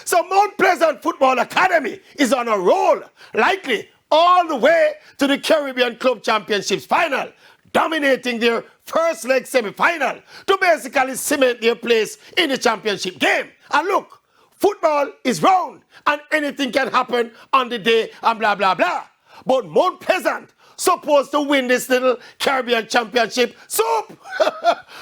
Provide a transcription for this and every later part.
So Mount Pleasant Football Academy is on a roll, likely all the way to the Caribbean Club Championships final, dominating their first leg semi-final to basically cement their place in the championship game. And look, football is round and anything can happen on the day and blah, blah, blah. But Mount Pleasant supposed to win this little Caribbean Championship soup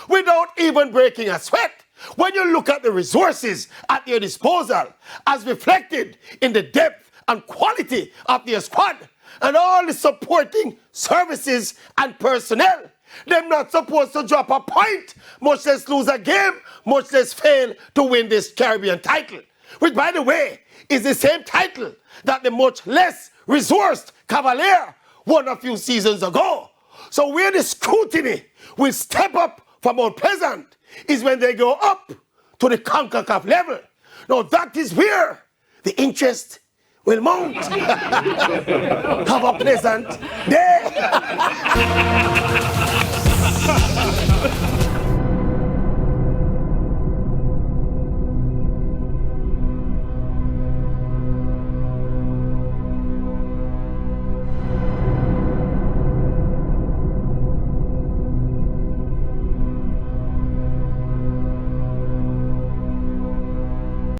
without even breaking a sweat. When you look at the resources at their disposal, as reflected in the depth and quality of their squad, and all the supporting services and personnel, they're not supposed to drop a point, much less lose a game, much less fail to win this Caribbean title. Which, by the way, is the same title that the much less resourced Cavalier won a few seasons ago. So where the scrutiny will step up for Mount Pleasant is when they go up to the CONCACAF level. Now that is where the interest will mount. Have a pleasant day.